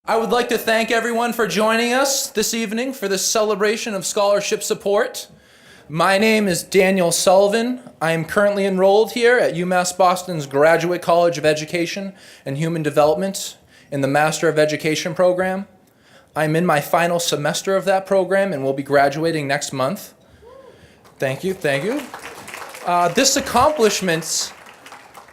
I would like to thank everyone for joining us this evening for this celebration of scholarship support. My name is Daniel Sullivan. I am currently enrolled here at UMass Boston's Graduate College of Education and Human Development in the Master of Education program. I'm in my final semester of that program and will be graduating next month. Thank you. This accomplishment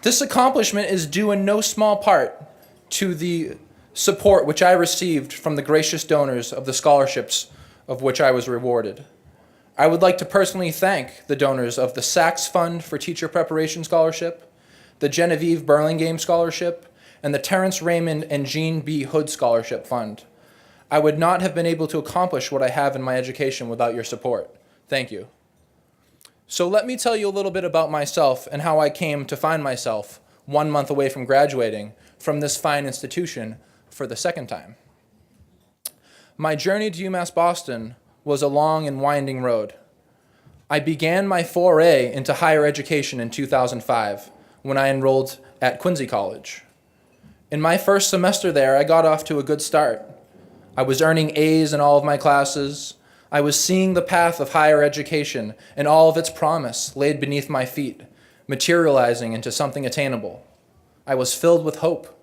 is due in no small part to the support which I received from the gracious donors of the scholarships of which I was rewarded. I would like to personally thank the donors of the Sachs Fund for Teacher Preparation Scholarship, the Genevieve Burlingame Scholarship, and the Terrence Raymond and Jean B. Hood Scholarship Fund. I would not have been able to accomplish what I have in my education without your support. Thank you. So let me tell you a little bit about myself and how I came to find myself 1 month away from graduating from this fine institution for the second time. My journey to UMass Boston was a long and winding road. I began my foray into higher education in 2005 when I enrolled at Quincy College. In my first semester there, I got off to a good start. I was earning A's in all of my classes. I was seeing the path of higher education and all of its promise laid beneath my feet, materializing into something attainable. I was filled with hope.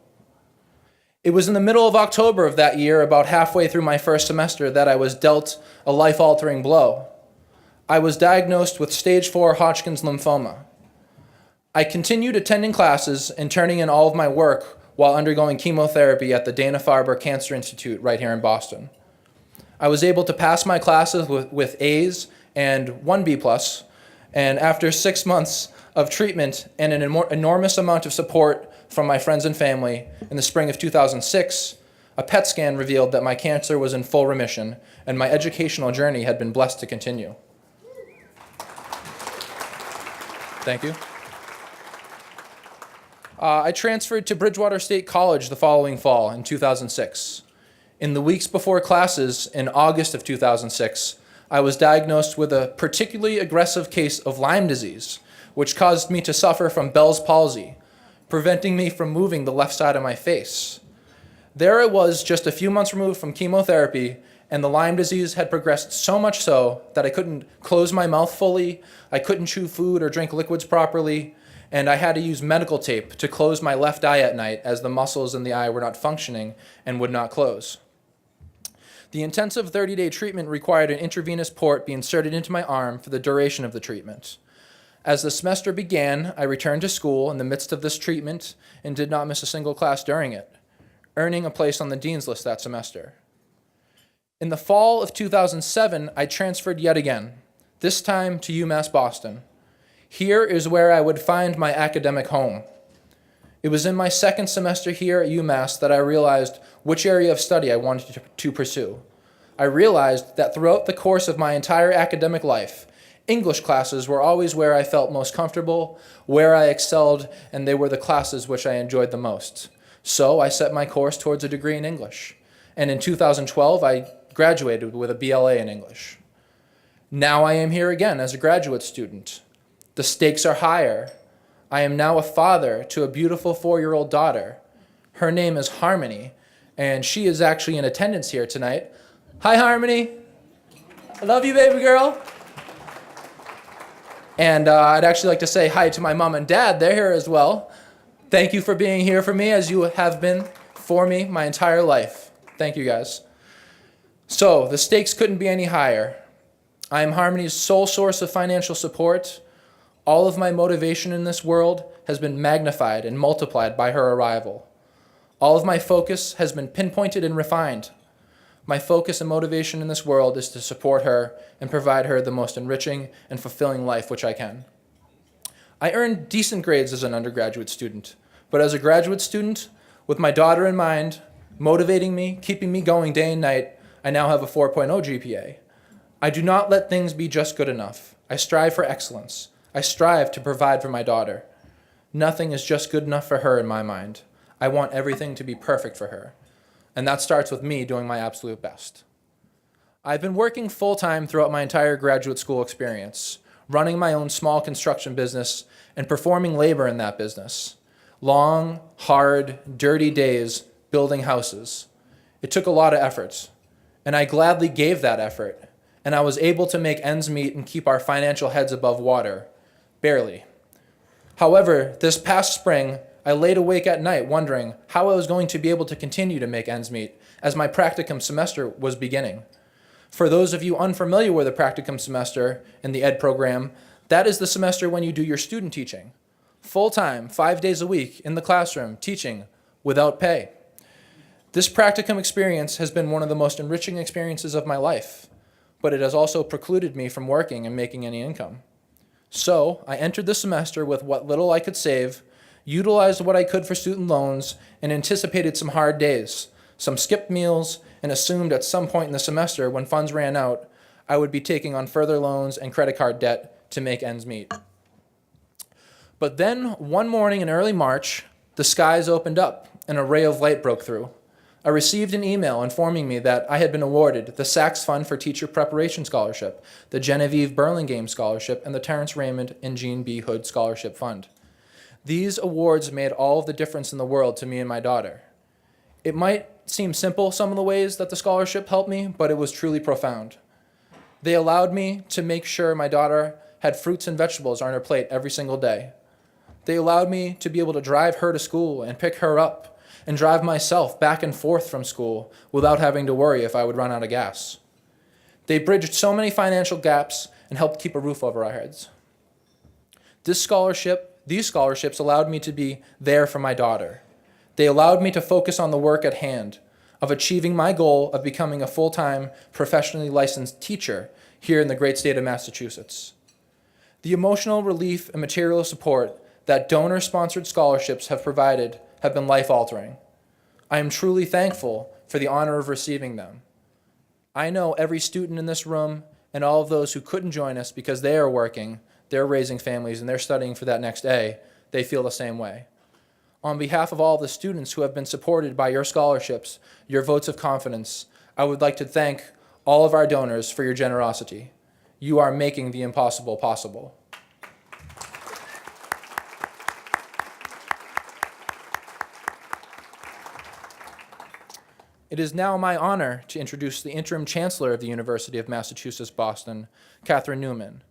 It was in the middle of October of that year, about halfway through my first semester, that I was dealt a life-altering blow. I was diagnosed with stage 4 Hodgkin's lymphoma. I continued attending classes and turning in all of my work while undergoing chemotherapy at the Dana-Farber Cancer Institute right here in Boston. I was able to pass my classes with A's and 1 B+, and after 6 months of treatment and an enormous amount of support from my friends and family, in the spring of 2006, a PET scan revealed that my cancer was in full remission and my educational journey had been blessed to continue. Thank you. I transferred to Bridgewater State College the following fall in 2006. In the weeks before classes in August of 2006, I was diagnosed with a particularly aggressive case of Lyme disease, which caused me to suffer from Bell's palsy, preventing me from moving the left side of my face. There I was, just a few months removed from chemotherapy, and the Lyme disease had progressed so much so that I couldn't close my mouth fully, I couldn't chew food or drink liquids properly, and I had to use medical tape to close my left eye at night as the muscles in the eye were not functioning and would not close. The intensive 30-day treatment required an intravenous port be inserted into my arm for the duration of the treatment. As the semester began, I returned to school in the midst of this treatment and did not miss a single class during it, earning a place on the dean's list that semester. In the fall of 2007, I transferred yet again, this time to UMass Boston. Here is where I would find my academic home. It was in my second semester here at UMass that I realized which area of study I wanted to pursue. I realized that throughout the course of my entire academic life, English classes were always where I felt most comfortable, where I excelled, and they were the classes which I enjoyed the most. So I set my course towards a degree in English. And in 2012, I graduated with a BLA in English. Now I am here again as a graduate student. The stakes are higher. I am now a father to a beautiful 4-year-old daughter. Her name is Harmony, and she is actually in attendance here tonight. Hi, Harmony. I love you, baby girl. And I'd actually like to say hi to my mom and dad. They're here as well. Thank you for being here for me as you have been for me my entire life. Thank you, guys. So the stakes couldn't be any higher. I am Harmony's sole source of financial support. All of my motivation in this world has been magnified and multiplied by her arrival. All of my focus has been pinpointed and refined. My focus and motivation in this world is to support her and provide her the most enriching and fulfilling life which I can. I earned decent grades as an undergraduate student, but as a graduate student, with my daughter in mind, motivating me, keeping me going day and night, I now have a 4.0 GPA. I do not let things be just good enough. I strive for excellence. I strive to provide for my daughter. Nothing is just good enough for her in my mind. I want everything to be perfect for her. And that starts with me doing my absolute best. I've been working full-time throughout my entire graduate school experience, running my own small construction business and performing labor in that business. Long, hard, dirty days building houses. It took a lot of efforts, and I gladly gave that effort, and I was able to make ends meet and keep our financial heads above water, barely. However, this past spring, I laid awake at night wondering how I was going to be able to continue to make ends meet as my practicum semester was beginning. For those of you unfamiliar with the practicum semester in the ed program, that is the semester when you do your student teaching. Full-time, 5 days a week in the classroom, teaching without pay. This practicum experience has been one of the most enriching experiences of my life, but it has also precluded me from working and making any income. So I entered the semester with what little I could save, utilized what I could for student loans, and anticipated some hard days, some skipped meals, and assumed at some point in the semester when funds ran out, I would be taking on further loans and credit card debt to make ends meet. But then one morning in early March, the skies opened up and a ray of light broke through. I received an email informing me that I had been awarded the Sachs Fund for Teacher Preparation Scholarship, the Genevieve Burlingame Scholarship, and the Terrence Raymond and Jean B. Hood Scholarship Fund. These awards made all of the difference in the world to me and my daughter. It might seem simple, some of the ways that the scholarship helped me, but it was truly profound. They allowed me to make sure my daughter had fruits and vegetables on her plate every single day. They allowed me to be able to drive her to school and pick her up and drive myself back and forth from school without having to worry if I would run out of gas. They bridged so many financial gaps and helped keep a roof over our heads. These scholarships allowed me to be there for my daughter. They allowed me to focus on the work at hand, of achieving my goal of becoming a full-time, professionally licensed teacher here in the great state of Massachusetts. The emotional relief and material support that donor-sponsored scholarships have provided have been life-altering. I am truly thankful for the honor of receiving them. I know every student in this room and all of those who couldn't join us because they are working, they're raising families, and they're studying for that next A, they feel the same way. On behalf of all the students who have been supported by your scholarships, your votes of confidence, I would like to thank all of our donors for your generosity. You are making the impossible possible. It is now my honor to introduce the interim chancellor of the University of Massachusetts Boston, Catherine Newman.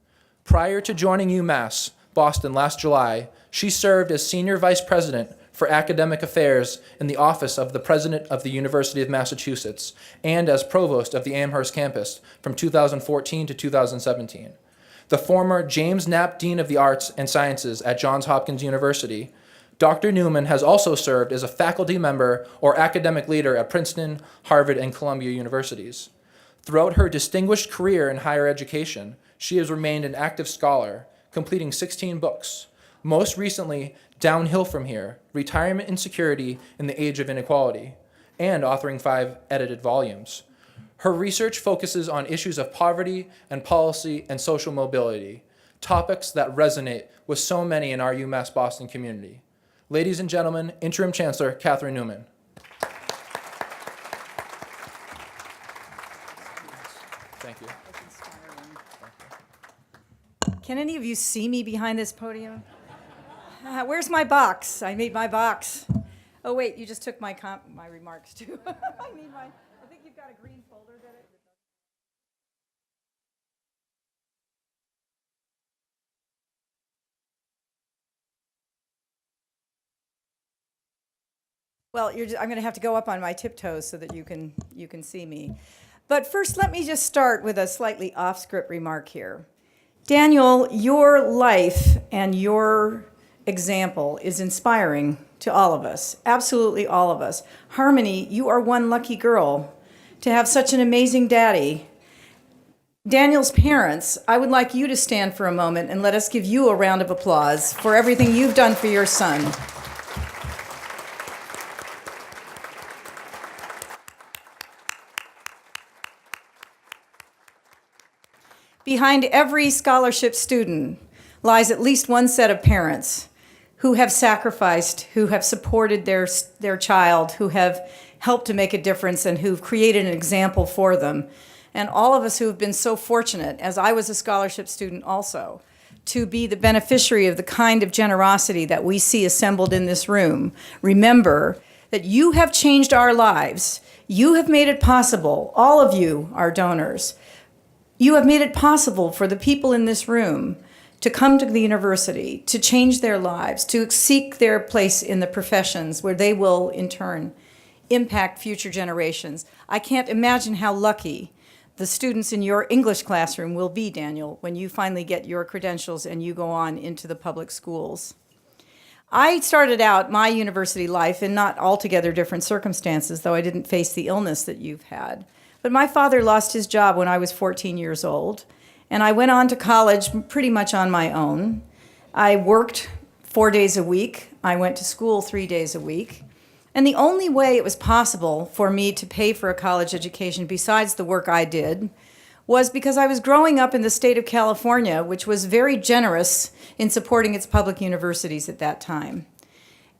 Prior to joining UMass Boston last July, she served as senior vice president for academic affairs in the office of the president of the University of Massachusetts and as provost of the Amherst campus from 2014 to 2017. The former James Knapp Dean of the Arts and Sciences at Johns Hopkins University, Dr. Newman has also served as a faculty member or academic leader at Princeton, Harvard, and Columbia universities. Throughout her distinguished career in higher education, she has remained an active scholar, completing 16 books, most recently Downhill from Here, Retirement Insecurity in the Age of Inequality, and authoring 5 edited volumes. Her research focuses on issues of poverty and policy and social mobility, topics that resonate with so many in our UMass Boston community. Ladies and gentlemen, Interim Chancellor Catherine Newman. Thank you. Can any of you see me behind this podium? Where's my box? I made my box. Oh wait, you just took my remarks too. I think you've got a green folder that it. Well, I'm going to have to go up on my tiptoes so that you can see me. But first, let me just start with a slightly off-script remark here. Daniel, your life and your example is inspiring to all of us, absolutely all of us. Harmony, you are one lucky girl to have such an amazing daddy. Daniel's parents, I would like you to stand for a moment and let us give you a round of applause for everything you've done for your son. Behind every scholarship student lies at least one set of parents who have sacrificed, who have supported their child, who have helped to make a difference, and who've created an example for them. And all of us who have been so fortunate, as I was a scholarship student also, to be the beneficiary of the kind of generosity that we see assembled in this room, remember that you have changed our lives. You have made it possible, all of you are donors. You have made it possible for the people in this room to come to the university, to change their lives, to seek their place in the professions where they will, in turn, impact future generations. I can't imagine how lucky the students in your English classroom will be, Daniel, when you finally get your credentials and you go on into the public schools. I started out my university life in not altogether different circumstances, though I didn't face the illness that you've had. But my father lost his job when I was 14 years old, and I went on to college pretty much on my own. I worked 4 days a week. I went to school 3 days a week. And the only way it was possible for me to pay for a college education besides the work I did was because I was growing up in the state of California, which was very generous in supporting its public universities at that time.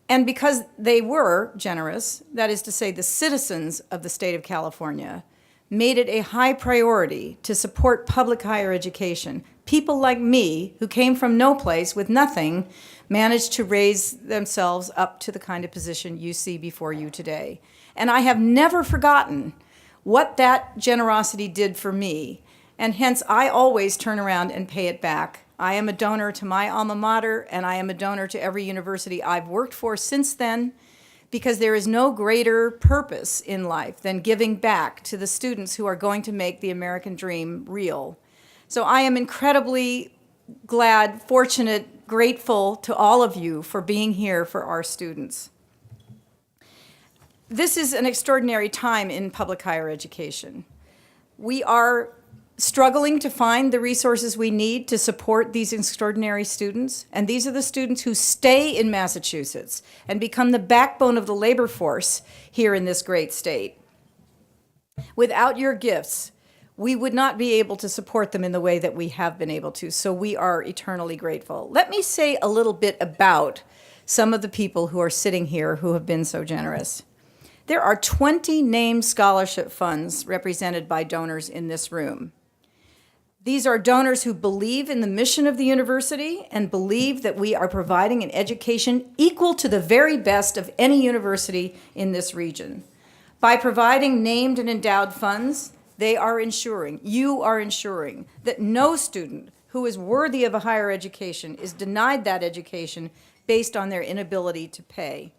And because they were generous, that is to say the citizens of the state of California, made it a high priority to support public higher education. People like me, who came from no place with nothing, managed to raise themselves up to the kind of position you see before you today. And I have never forgotten what that generosity did for me, and hence I always turn around and pay it back. I am a donor to my alma mater, and I am a donor to every university I've worked for since then, because there is no greater purpose in life than giving back to the students who are going to make the American dream real. So I am incredibly glad, fortunate, grateful to all of you for being here for our students. This is an extraordinary time in public higher education. We are struggling to find the resources we need to support these extraordinary students, and these are the students who stay in Massachusetts and become the backbone of the labor force here in this great state. Without your gifts, we would not be able to support them in the way that we have been able to, so we are eternally grateful. Let me say a little bit about some of the people who are sitting here who have been so generous. There are 20 named scholarship funds represented by donors in this room. These are donors who believe in the mission of the university and believe that we are providing an education equal to the very best of any university in this region. By providing named and endowed funds, you are ensuring that no student who is worthy of a higher education is denied that education based on their inability to pay.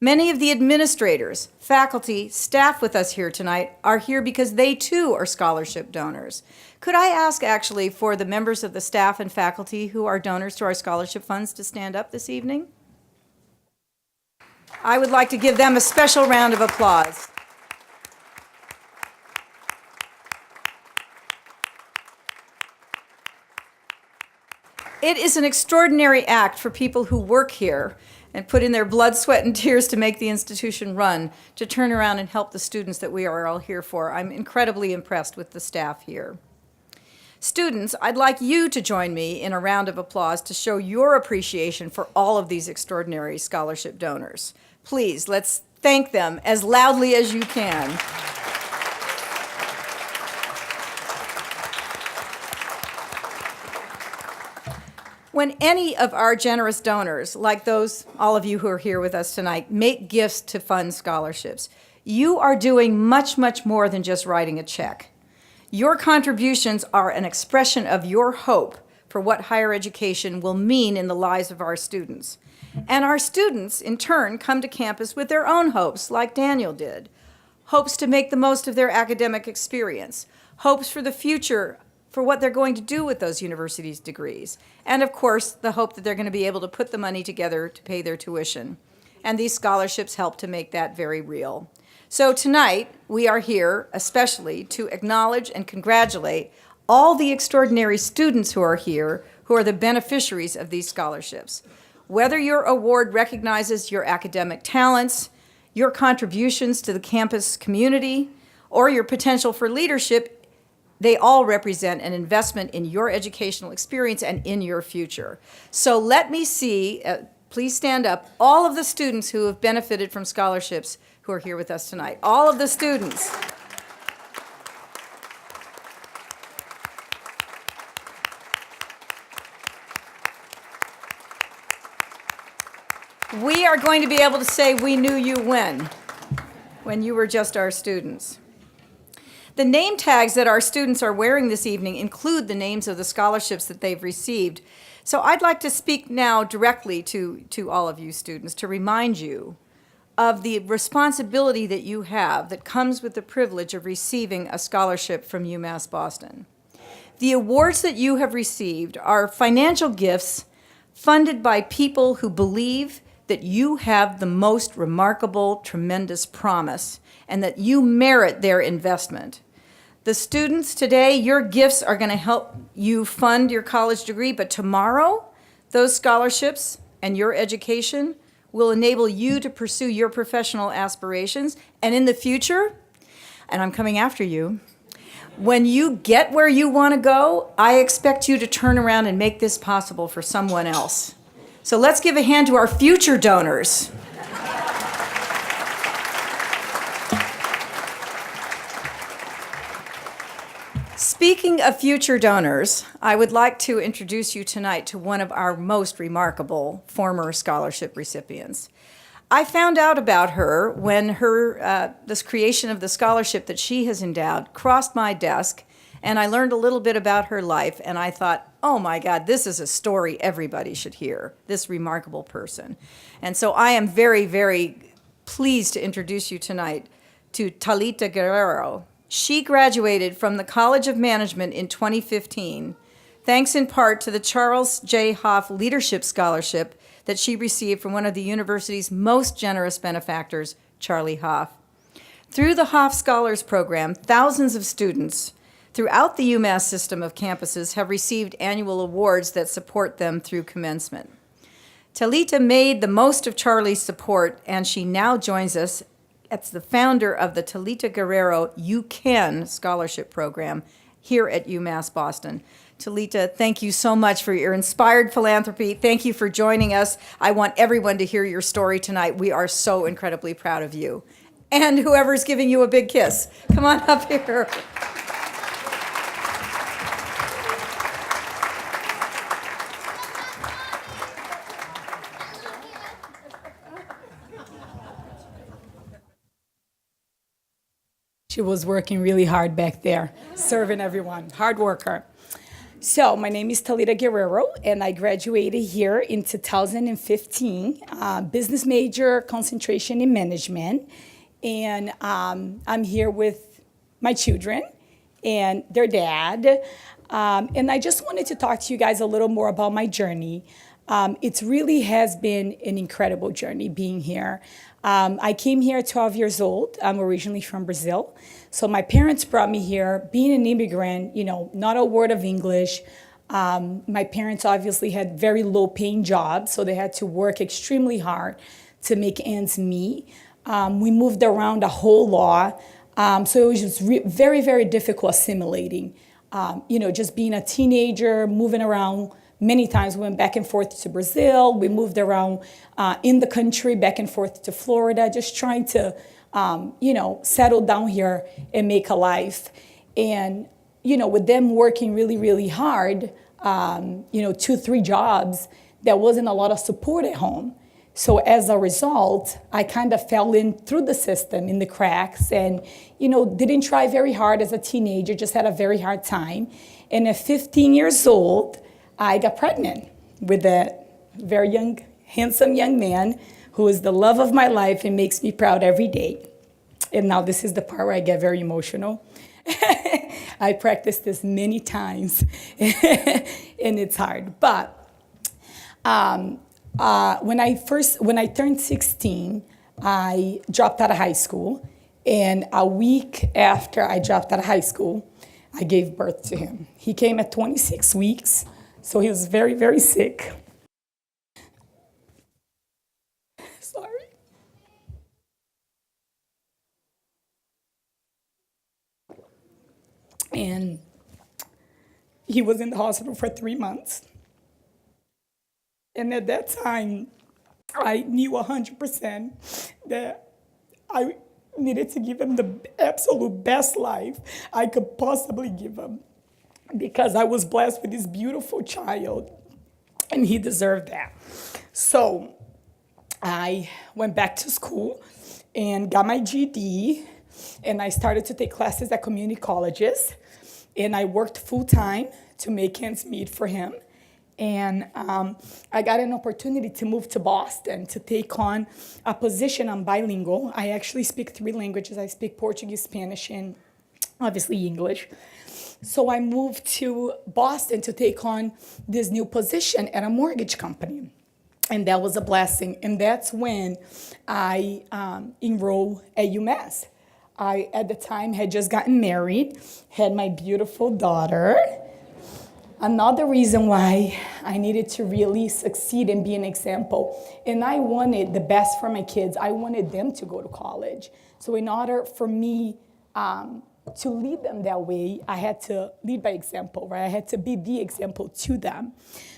Many of the administrators, faculty, staff with us here tonight are here because they too are scholarship donors. Could I ask actually for the members of the staff and faculty who are donors to our scholarship funds to stand up this evening? I would like to give them a special round of applause. It is an extraordinary act for people who work here and put in their blood, sweat, and tears to make the institution run, to turn around and help the students that we are all here for. I'm incredibly impressed with the staff here. Students, I'd like you to join me in a round of applause to show your appreciation for all of these extraordinary scholarship donors. Please, let's thank them as loudly as you can. When any of our generous donors, like those, all of you who are here with us tonight, make gifts to fund scholarships, you are doing much, much more than just writing a check. Your contributions are an expression of your hope for what higher education will mean in the lives of our students. And our students, in turn, come to campus with their own hopes, like Daniel did. Hopes to make the most of their academic experience, hopes for the future, for what they're going to do with those universities' degrees, and of course, the hope that they're going to be able to put the money together to pay their tuition. And these scholarships help to make that very real. So tonight, we are here especially to acknowledge and congratulate all the extraordinary students who are here, who are the beneficiaries of these scholarships. Whether your award recognizes your academic talents, your contributions to the campus community, or your potential for leadership, they all represent an investment in your educational experience and in your future. So let me see, please stand up, all of the students who have benefited from scholarships who are here with us tonight. All of the students. We are going to be able to say we knew you when. when you were just our students. The name tags that our students are wearing this evening include the names of the scholarships that they've received. So I'd like to speak now directly to all of you students to remind you of the responsibility that you have that comes with the privilege of receiving a scholarship from UMass Boston. The awards that you have received are financial gifts funded by people who believe that you have the most remarkable, tremendous promise and that you merit their investment. The students today, your gifts are going to help you fund your college degree, but tomorrow, those scholarships and your education will enable you to pursue your professional aspirations. And in the future, and I'm coming after you, when you get where you want to go, I expect you to turn around and make this possible for someone else. So let's give a hand to our future donors. Speaking of future donors, I would like to introduce you tonight to one of our most remarkable former scholarship recipients. I found out about her when this creation of the scholarship that she has endowed crossed my desk, and I learned a little bit about her life, and I thought, oh my God, this is a story everybody should hear, this remarkable person. And so I am very, very pleased to introduce you tonight to Talita Guerrero. She graduated from the College of Management in 2015, thanks in part to the Charles J. Hoff Leadership Scholarship that she received from one of the university's most generous benefactors, Charlie Hoff. Through the Hoff Scholars Program, thousands of students throughout the UMass system of campuses have received annual awards that support them through commencement. Talita made the most of Charlie's support, and she now joins us as the founder of the Talita Guerrero You Can Scholarship Program here at UMass Boston. Talita, thank you so much for your inspired philanthropy. Thank you for joining us. I want everyone to hear your story tonight. We are so incredibly proud of you. And whoever's giving you a big kiss, come on up here. She was working really hard back there, serving everyone, hard worker. So my name is Talita Guerrero, and I graduated here in 2015, business major, concentration in management. And I'm here with my children and their dad. And I just wanted to talk to you guys a little more about my journey. It really has been an incredible journey being here. I came here at 12 years old. I'm originally from Brazil. So my parents brought me here. Being an immigrant, not a word of English. My parents obviously had very low paying jobs, so they had to work extremely hard to make ends meet. We moved around a whole lot. So it was just very, very difficult assimilating. Just being a teenager, moving around. Many times we went back and forth to Brazil. We moved around in the country, back and forth to Florida, just trying to, settle down here and make a life. And, with them working really, really hard, 2-3 jobs, there wasn't a lot of support at home. So as a result, I kind of fell in through the system, in the cracks, and, didn't try very hard as a teenager, just had a very hard time. And at 15 years old, I got pregnant with a very young, handsome young man who is the love of my life and makes me proud every day. And now this is the part where I get very emotional. I practiced this many times, and it's hard. But when I turned 16, I dropped out of high school. And a week after I dropped out of high school, I gave birth to him. He came at 26 weeks. So he was very, very sick. Sorry. And he was in the hospital for 3 months. And at that time, I knew 100% that I needed to give him the absolute best life I could possibly give him, because I was blessed with this beautiful child, and he deserved that. So I went back to school, and got my GED, and I started to take classes at community colleges, and I worked full-time to make ends meet for him. And I got an opportunity to move to Boston to take on a position. I'm bilingual. I actually speak 3 languages. I speak Portuguese, Spanish, and obviously English. So I moved to Boston to take on this new position at a mortgage company. And that was a blessing. And that's when I enrolled at UMass. I, at the time, had just gotten married, had my beautiful daughter. Another reason why I needed to really succeed and be an example, and I wanted the best for my kids. I wanted them to go to college. So in order for me to lead them that way, I had to lead by example, right? I had to be the example to them.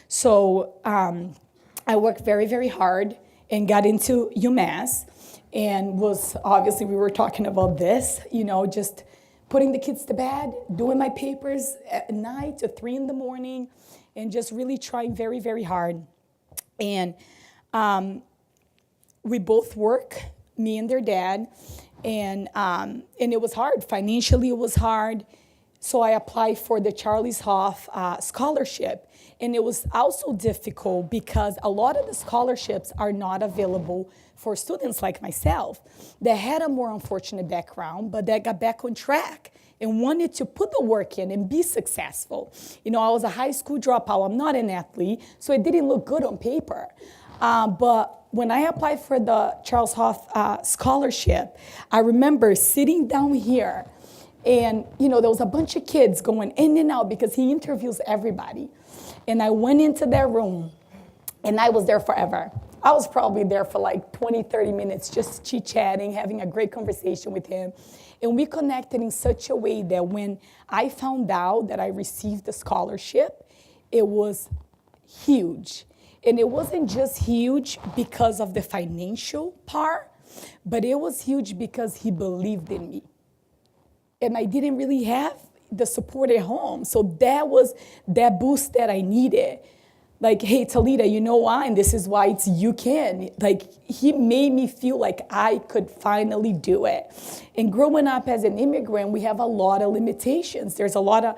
So I worked very, very hard and got into UMass, and was, obviously we were talking about this, just putting the kids to bed, doing my papers at night to 3 in the morning, and just really trying very, very hard. And we both work, me and their dad, and it was hard. Financially, it was hard. So I applied for the Charles Hoff scholarship. And it was also difficult because a lot of the scholarships are not available for students like myself that had a more unfortunate background, but that got back on track and wanted to put the work in and be successful. I was a high school dropout. I'm not an athlete, so it didn't look good on paper. But when I applied for the Charles Hoff scholarship, I remember sitting down here, and there was a bunch of kids going in and out because he interviews everybody. And I went into their room, and I was there forever. I was probably there for like 20, 30 minutes, just chit-chatting, having a great conversation with him. And we connected in such a way that when I found out that I received the scholarship, it was huge. And it wasn't just huge because of the financial part, but it was huge because he believed in me. And I didn't really have the support at home. So that was that boost that I needed. Like, hey, Talita, you know why? And this is why you can. Like, he made me feel like I could finally do it. And growing up as an immigrant, we have a lot of limitations. There's a lot of,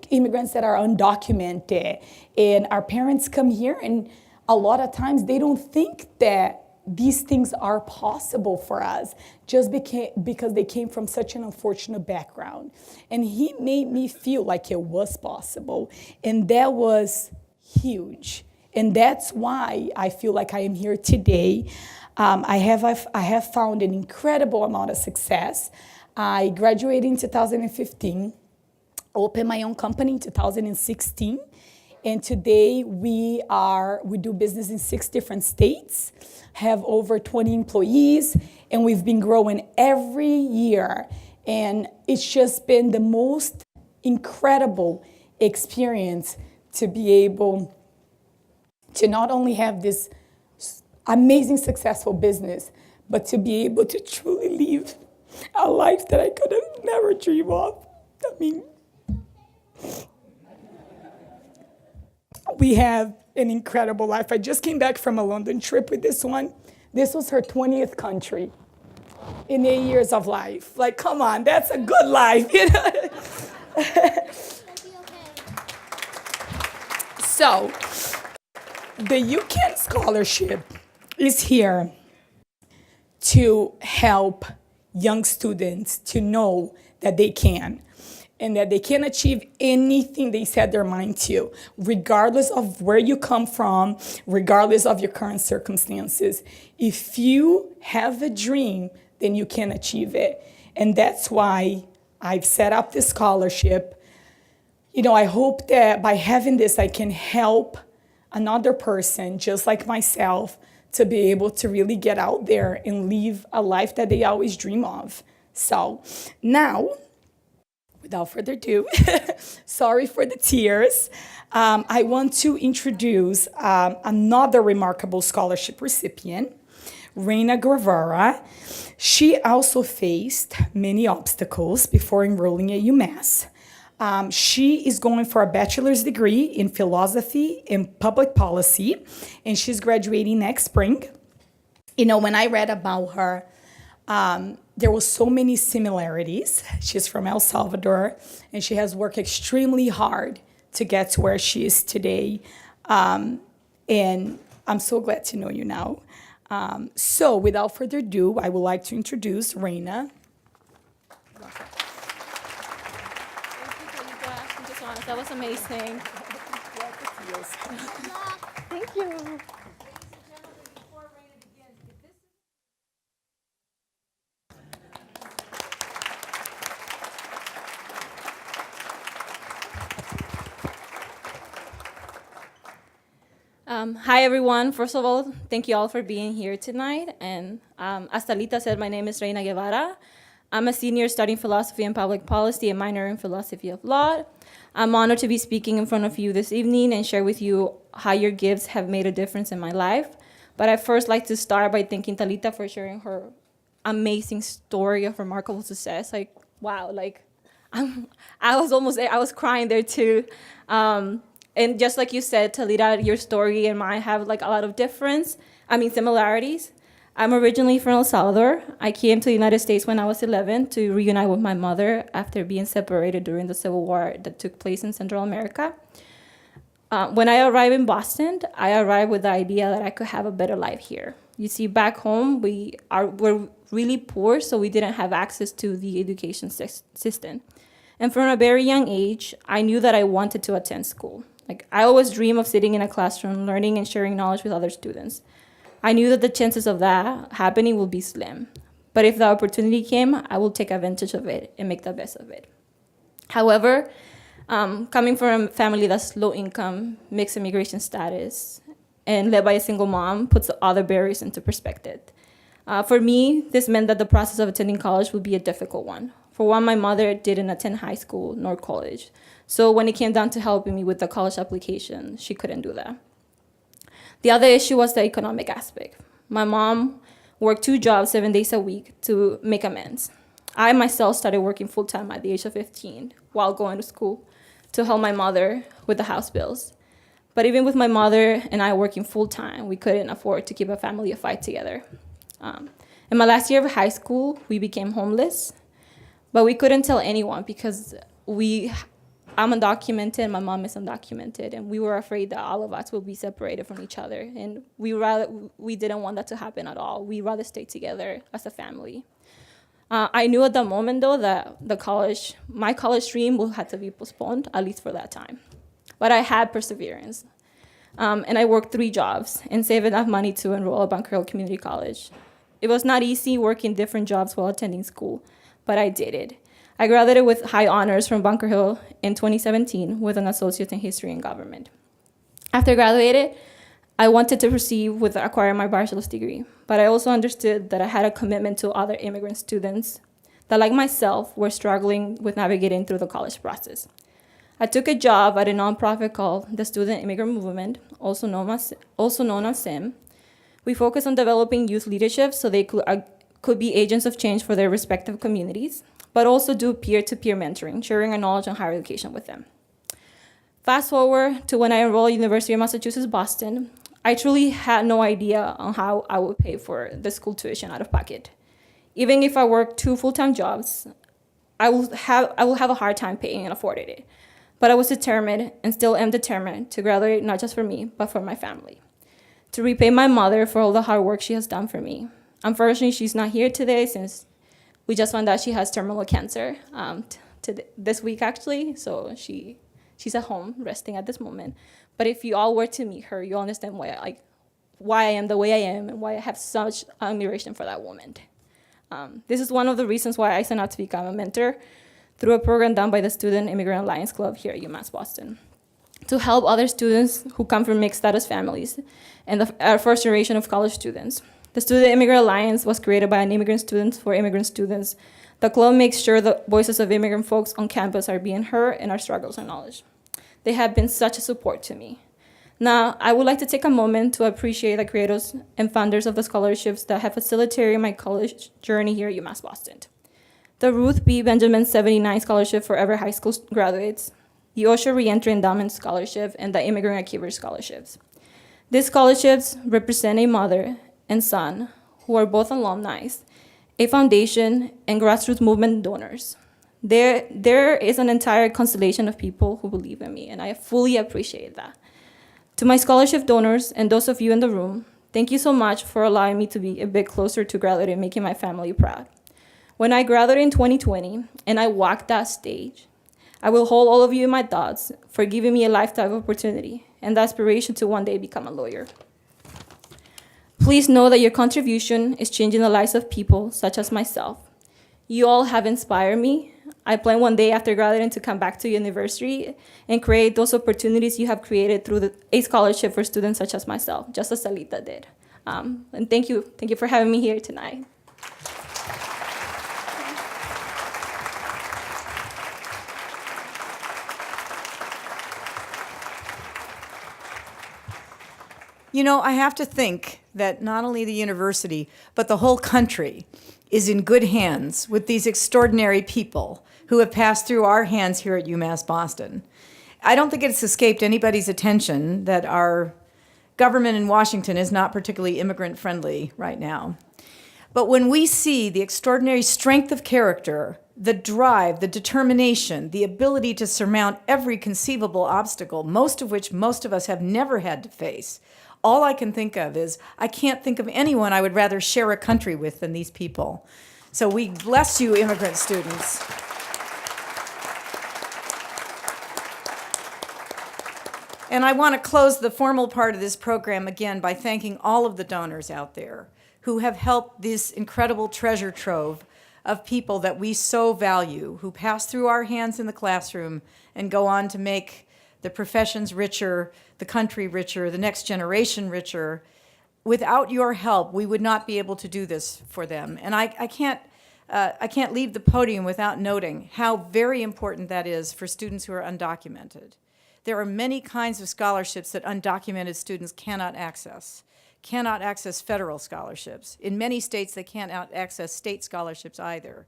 immigrants that are undocumented. And our parents come here, and a lot of times they don't think that these things are possible for us just because they came from such an unfortunate background. And he made me feel like it was possible. And that was huge. And that's why I feel like I am here today. I have found an incredible amount of success. I graduated in 2015, opened my own company in 2016. And today we do business in 6 different states, have over 20 employees, and we've been growing every year. And it's just been the most incredible experience to be able to not only have this amazing, successful business, but to be able to truly live a life that I could have never dreamed of. We have an incredible life. I just came back from a London trip with this one. This was her 20th country in 8 years of life. Like, come on, that's a good life. So, the You Can Scholarship is here to help young students to know that they can, and that they can achieve anything they set their mind to, regardless of where you come from, regardless of your current circumstances. If you have a dream, then you can achieve it. And that's why I've set up this scholarship. I hope that by having this, I can help another person just like myself to be able to really get out there and live a life that they always dream of. So now, without further ado, sorry for the tears, I want to introduce another remarkable scholarship recipient, Rena Guevara. She also faced many obstacles before enrolling at UMass. She is going for a bachelor's degree in philosophy and public policy, and she's graduating next spring. When I read about her, There were so many similarities. She's from El Salvador, and she has worked extremely hard to get to where she is today. And I'm so glad to know you now. So without further ado, I would like to introduce Rena. Thank you, Talita. That was amazing. Thank you. Hi, everyone. First of all, thank you all for being here tonight. And as Talita said, my name is Rena Guevara. I'm a senior studying philosophy and public policy and minor in philosophy of law. I'm honored to be speaking in front of you this evening and share with you how your gifts have made a difference in my life. But I'd first like to start by thanking Talita for sharing her amazing story of remarkable success. Like, wow, like, I was crying there too. And just like you said, Talita, your story and mine have like a lot of similarities. I'm originally from El Salvador. I came to the United States when I was 11 to reunite with my mother after being separated during the Civil War that took place in Central America. When I arrived in Boston, I arrived with the idea that I could have a better life here. You see, back home, we're really poor, so we didn't have access to the education system. And from a very young age, I knew that I wanted to attend school. Like, I always dreamed of sitting in a classroom, learning and sharing knowledge with other students. I knew that the chances of that happening would be slim. But if the opportunity came, I will take advantage of it and make the best of it. However, coming from a family that's low income, mixed immigration status, and led by a single mom puts other barriers into perspective. For me, this meant that the process of attending college would be a difficult one. For one, my mother didn't attend high school nor college. So when it came down to helping me with the college application, she couldn't do that. The other issue was the economic aspect. My mom worked 2 jobs 7 days a week to make amends. I myself started working full-time at the age of 15 while going to school to help my mother with the house bills. But even with my mother and I working full-time, we couldn't afford to keep a family afloat together. In my last year of high school, we became homeless, but we couldn't tell anyone because I'm undocumented, my mom is undocumented, and we were afraid that all of us will be separated from each other. And we didn't want that to happen at all. We'd rather stay together as a family. I knew at that moment, though, that my college dream will have to be postponed, at least for that time. But I had perseverance. And I worked 3 jobs and saved enough money to enroll at Bunker Hill Community College. It was not easy working different jobs while attending school, but I did it. I graduated with high honors from Bunker Hill in 2017 with an associate in history and government. After I graduated, I wanted to proceed with acquiring my bachelor's degree, but I also understood that I had a commitment to other immigrant students that, like myself, were struggling with navigating through the college process. I took a job at a nonprofit called the Student Immigrant Movement, also known as SIM. We focus on developing youth leadership so they could be agents of change for their respective communities, but also do peer-to-peer mentoring, sharing our knowledge on higher education with them. Fast forward to when I enrolled at University of Massachusetts, Boston, I truly had no idea on how I would pay for the school tuition out of pocket. Even if I worked 2 full-time jobs, I will have a hard time paying and affording it. But I was determined, and still am determined, to graduate not just for me, but for my family. To repay my mother for all the hard work she has done for me. Unfortunately, she's not here today since we just found out she has terminal cancer this week, actually. So she's at home resting at this moment. But if you all were to meet her, you'll understand why I am the way I am and why I have such admiration for that woman. This is one of the reasons why I signed up to become a mentor through a program done by the Student Immigrant Alliance Club here at UMass Boston, to help other students who come from mixed status families and our first generation of college students. The Student Immigrant Alliance was created by an immigrant students for immigrant students. The club makes sure the voices of immigrant folks on campus are being heard and our struggles acknowledged. They have been such a support to me. Now, I would like to take a moment to appreciate the creators and founders of the scholarships that have facilitated my college journey here at UMass Boston. The Ruth B. Benjamin 79 Scholarship for Ever High School graduates, the Osher Reentry Endowment Scholarship, and the Immigrant Achievers Scholarships. These scholarships represent a mother and son who are both alumni a foundation, and grassroots movement donors. There is an entire constellation of people who believe in me, and I fully appreciate that. To my scholarship donors and those of you in the room, thank you so much for allowing me to be a bit closer to graduating and making my family proud. When I graduated in 2020 and I walked that stage, I will hold all of you in my thoughts for giving me a lifetime opportunity and the aspiration to one day become a lawyer. Please know that your contribution is changing the lives of people such as myself. You all have inspired me. I plan one day after graduating to come back to university and create those opportunities you have created through a scholarship for students such as myself, just as Talita did. And thank you for having me here tonight. You know, I have to think that not only the university, but the whole country is in good hands with these extraordinary people who have passed through our hands here at UMass Boston. I don't think it's escaped anybody's attention that our government in Washington is not particularly immigrant-friendly right now. But when we see the extraordinary strength of character, the drive, the determination, the ability to surmount every conceivable obstacle, most of which most of us have never had to face, all I can think of is I can't think of anyone I would rather share a country with than these people. So we bless you, immigrant students. And I want to close the formal part of this program again by thanking all of the donors out there who have helped this incredible treasure trove of people that we so value, who pass through our hands in the classroom and go on to make the professions richer, the country richer, the next generation richer. Without your help, we would not be able to do this for them. And I can't leave the podium without noting how very important that is for students who are undocumented. There are many kinds of scholarships that undocumented students cannot access federal scholarships. In many states, they can't access state scholarships either.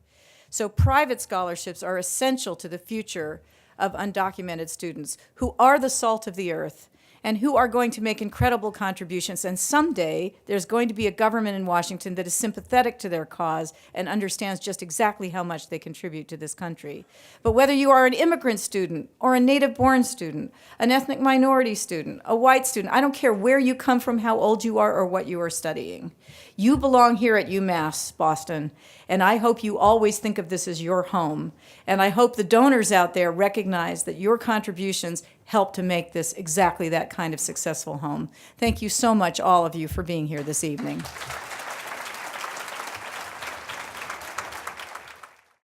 So private scholarships are essential to the future of undocumented students who are the salt of the earth and who are going to make incredible contributions. And someday, there's going to be a government in Washington that is sympathetic to their cause and understands just exactly how much they contribute to this country. But whether you are an immigrant student or a native-born student, an ethnic minority student, a white student, I don't care where you come from, how old you are, or what you are studying. You belong here at UMass Boston, and I hope you always think of this as your home. And I hope the donors out there recognize that your contributions help to make this exactly that kind of successful home. Thank you so much, all of you, for being here this evening.